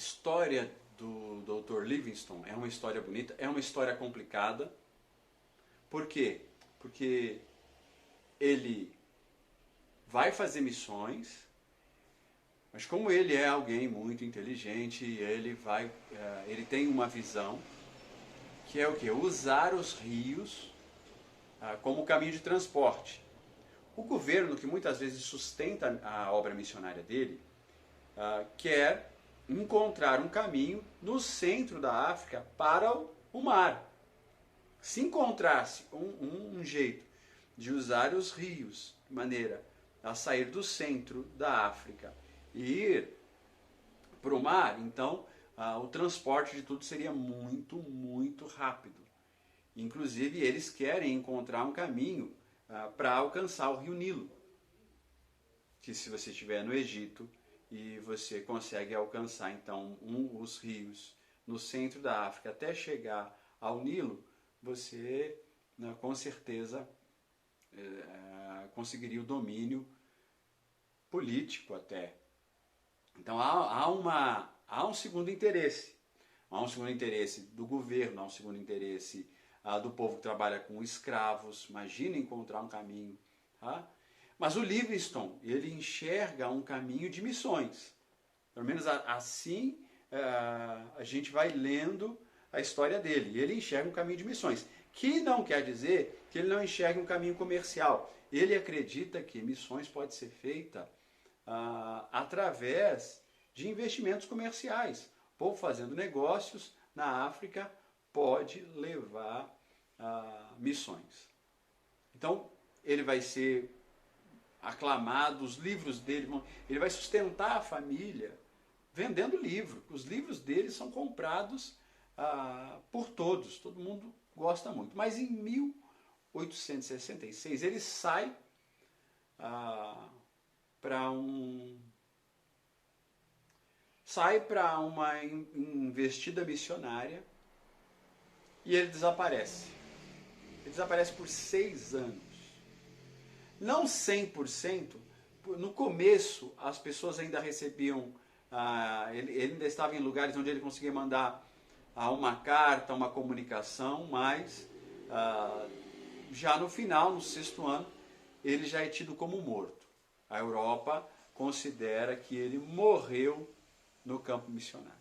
história do Dr. Livingstone é uma história bonita, é uma história complicada. Por quê? Porque ele vai fazer missões, mas como ele é alguém muito inteligente, ele tem uma visão que é o quê? Usar os rios como caminho de transporte. O governo, que muitas vezes sustenta a obra missionária dele, quer encontrar um caminho no centro da África para o mar. Se encontrasse um jeito de usar os rios de maneira a sair do centro da África e ir para o mar, então o transporte de tudo seria muito, muito rápido. Inclusive, eles querem encontrar um caminho para alcançar o rio Nilo. Que se você estiver no Egito e você consegue alcançar então os rios no centro da África até chegar ao Nilo, você com certeza conseguiria o domínio político até. Então há um segundo interesse. Há um segundo interesse do governo, há um segundo interesse do povo que trabalha com escravos. Imagina encontrar um caminho. Tá? Mas o Livingstone, ele enxerga um caminho de missões. Pelo menos assim a gente vai lendo a história dele. Ele enxerga um caminho de missões. Que não quer dizer que ele não enxerga um caminho comercial. Ele acredita que missões pode ser feita através de investimentos comerciais. O povo fazendo negócios na África pode levar missões. Então, ele vai ser aclamado, os livros dele ele vai sustentar a família vendendo livro. Os livros dele são comprados por todos, todo mundo gosta muito. Mas em 1866 ele sai para uma investida missionária e ele desaparece. Ele desaparece por 6 anos. Não 100%, no começo as pessoas ainda recebiam, ele ainda estava em lugares onde ele conseguia mandar uma carta, uma comunicação, mas já no final, no 6º ano, ele já é tido como morto. A Europa considera que ele morreu no campo missionário.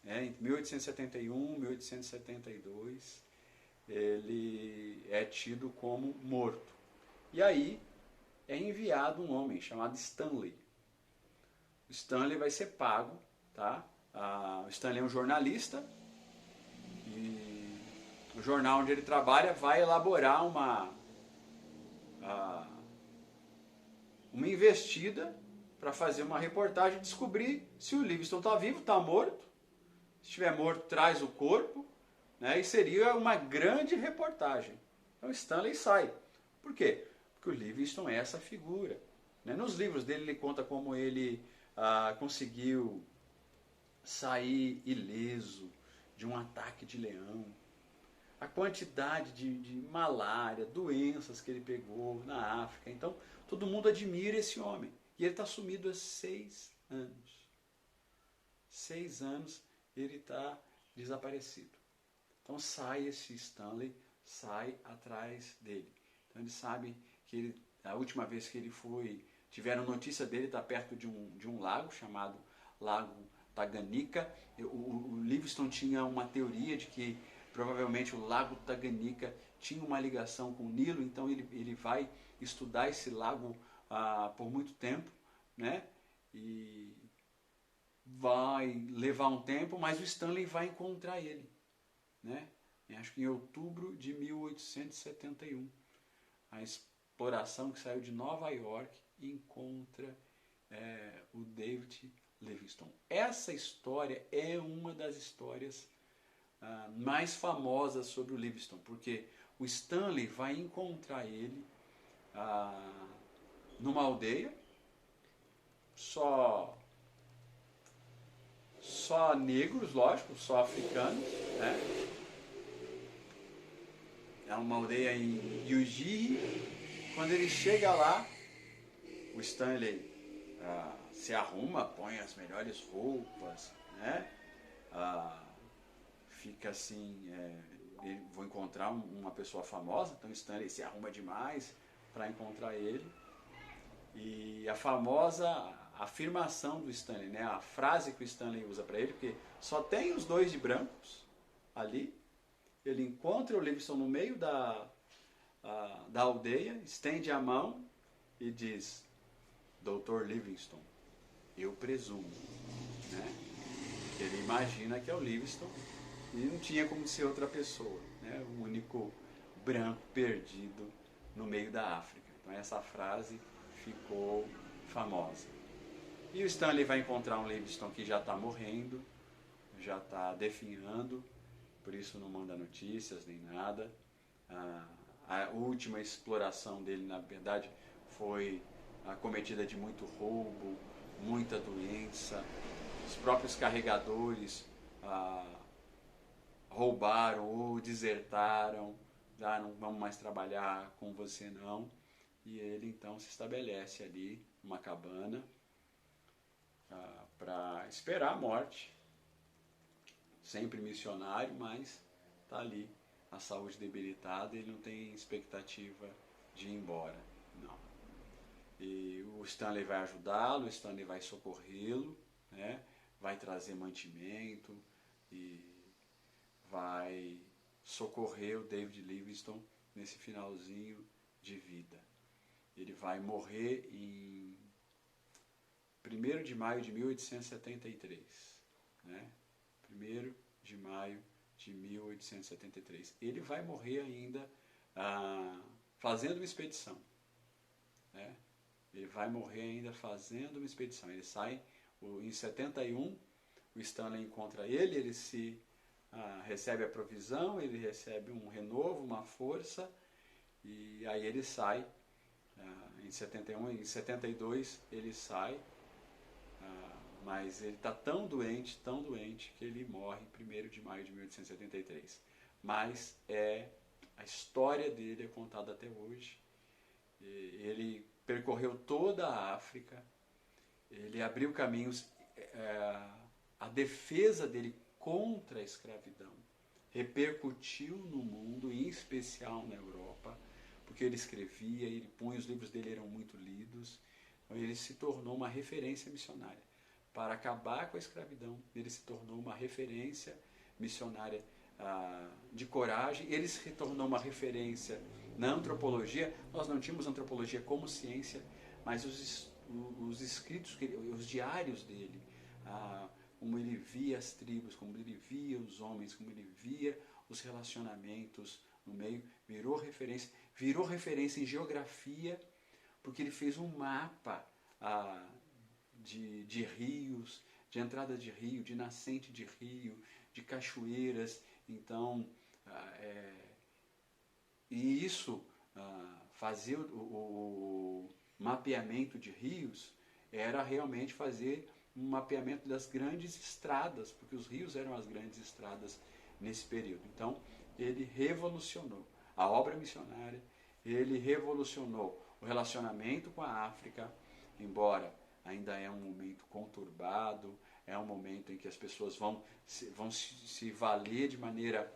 Entre 1871 e 1872, ele é tido como morto. E aí é enviado um homem chamado Stanley. O Stanley vai ser pago, tá? O Stanley é um jornalista e o jornal onde ele trabalha vai elaborar uma investida para fazer uma reportagem e descobrir se o Livingstone está vivo, está morto. Se estiver morto, traz o corpo, né? E seria uma grande reportagem. Então Stanley sai. Por quê? Porque o Livingstone é essa figura. Né? Nos livros dele ele conta como ele conseguiu sair ileso de um ataque de leão. A quantidade de malária, doenças que ele pegou na África. Então, todo mundo admira esse homem. E ele está sumido há 6 anos. 6 anos ele está desaparecido. Então sai esse Stanley, sai atrás dele. Então ele sabe que a última vez que ele foi, tiveram notícia dele, está perto de um lago chamado Lago Tanganyika. O Livingstone tinha uma teoria de que provavelmente o Lago Tanganyika tinha uma ligação com o Nilo, então ele vai estudar esse lago por muito tempo, né? E vai levar um tempo, mas o Stanley vai encontrar ele, né? Acho que em outubro de 1871. A exploração que saiu de Nova York encontra o David Livingstone. Essa história é uma das histórias mais famosas sobre o Livingstone, porque o Stanley vai encontrar ele numa aldeia, só negros, lógico, só africanos, né? É uma aldeia em Ujiji. Quando ele chega lá, o Stanley se arruma, põe as melhores roupas, né? Fica assim, vou encontrar uma pessoa famosa, então Stanley se arruma demais para encontrar ele. E a famosa afirmação do Stanley, né? A frase que o Stanley usa para ele, porque só tem os dois de brancos ali, ele encontra o Livingstone no meio da aldeia, estende a mão e diz: Dr. Livingstone, eu presumo, né? Ele imagina que é o Livingstone e não tinha como ser outra pessoa, né? O único branco perdido no meio da África. Então essa frase ficou famosa. E o Stanley vai encontrar um Livingstone que já está morrendo, já está definhando, por isso não manda notícias nem nada. A última exploração dele, na verdade, foi acometida de muito roubo, muita doença. Os próprios carregadores roubaram ou desertaram, não vamos mais trabalhar com você não. E ele então se estabelece ali numa cabana para esperar a morte. Sempre missionário, mas está ali, a saúde debilitada, ele não tem expectativa de ir embora, não. E o Stanley vai ajudá-lo, o Stanley vai socorrê-lo, né? Vai trazer mantimento e vai socorrer o David Livingstone nesse finalzinho de vida. Ele vai morrer em 1º de maio de 1873, né? 1º de maio de 1873. Ele vai morrer ainda fazendo uma expedição, né? Ele vai morrer ainda fazendo uma expedição. Ele sai em 71, o Stanley encontra ele, ele recebe a provisão, ele recebe um renovo, uma força, e aí ele sai. Em 71, em 72 ele sai, mas ele está tão doente, que ele morre em 1º de maio de 1873. Mas a história dele é contada até hoje. Ele percorreu toda a África, ele abriu caminhos, a defesa dele contra a escravidão repercutiu no mundo, em especial na Europa, porque ele escrevia, ele punha, os livros dele eram muito lidos, então ele se tornou uma referência missionária. Para acabar com a escravidão, ele se tornou uma referência missionária de coragem, ele se tornou uma referência na antropologia. Nós não tínhamos antropologia como ciência, mas os escritos, os diários dele, como ele via as tribos, como ele via os homens, como ele via os relacionamentos no meio, virou referência em geografia, porque ele fez um mapa de rios, de entrada de rio, de nascente de rio, de cachoeiras. Então, e isso, fazer o mapeamento de rios, era realmente fazer um mapeamento das grandes estradas, porque os rios eram as grandes estradas nesse período. Então, ele revolucionou a obra missionária, ele revolucionou o relacionamento com a África, embora ainda é um momento conturbado, é um momento em que as pessoas vão se valer de maneira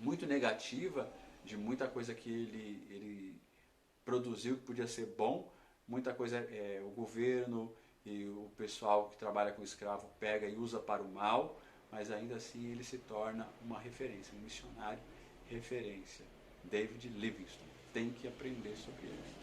muito negativa de muita coisa que ele produziu que podia ser bom, muita coisa o governo e o pessoal que trabalha com escravo pega e usa para o mal, mas ainda assim ele se torna uma referência, um missionário referência. David Livingstone, tem que aprender sobre ele.